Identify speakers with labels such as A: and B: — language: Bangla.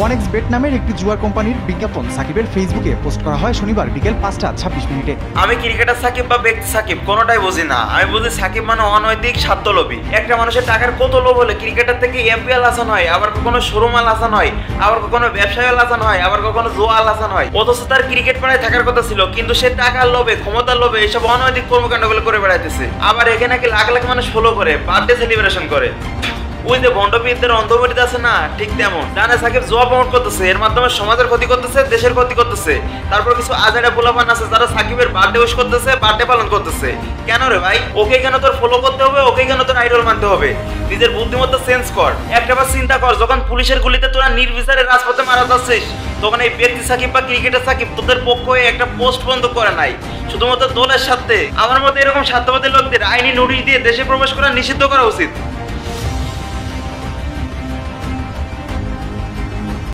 A: 1xBet নামের একটি জুয়া কোম্পানির বিজ্ঞাপন সাকিবের ফেসবুকে পোস্ট করা হয় শনিবার বিকেল 5:26
B: আমি ক্রিকেটার সাকিব বা ব্যক্তি সাকিব কোনোটাই বুঝি না। আমি বুঝি সাকিব মানে অনৈতিক স্বার্থলোভী। একটা মানুষের টাকার কত লোভ হলে ক্রিকেটার থেকে এমপিএল আসান হয়, আবার কখনো শোরুমাল আসান হয়, আবার কখনো ব্যবসায় আসান হয়, আবার কখনো জুয়া আসান হয়। অথচ তার ক্রিকেট পাড়ায় থাকার কথা ছিল, কিন্তু সে টাকার লোভে, ক্ষমতার লোভে এইসব অনৈতিক কর্মকাণ্ডগুলো করে বেড়াইতেছে। আবার এখানে নাকি লাখ লাখ মানুষ ফলো করে, বার্থডে সেলিব্রেশন করে। ওই যে ভণ্ডপীরদের অন্ধপীড়িত আছে না, ঠিক তেমন জানে সাকিব জুয়া প্রমোট করতেছে, এর মাধ্যমে সমাজের ক্ষতি করতেছে, দেশের ক্ষতি করতেছে। তারপর কিছু আজারে পোলাপান আছে যারা সাকিবের বার্থডে উইশ করতেছে, বার্থডে পালন করতেছে। কেন রে ভাই? ওকে কেন তোর ফলো করতে হবে? ওকে কেন তোর আইডল মানতে হবে? নিজের বুদ্ধিমত্তা চেঞ্জ কর। একটাবার চিন্তা কর, যখন পুলিশের গুলিতে তোরা নির্বিচারে রাজপথে মারা যাচ্ছিস, তখন এই ব্যক্তি সাকিব বা ক্রিকেটার সাকিব তোদের পক্ষ হয়ে একটা পোস্ট বন্ধ করে নাই, শুধুমাত্র দলের সাথে। আমার মতে এরকম স্বার্থবাদী লোকদের আইনি নোটিশ দিয়ে দেশে প্রবেশ করা নিষিদ্ধ করা উচিত।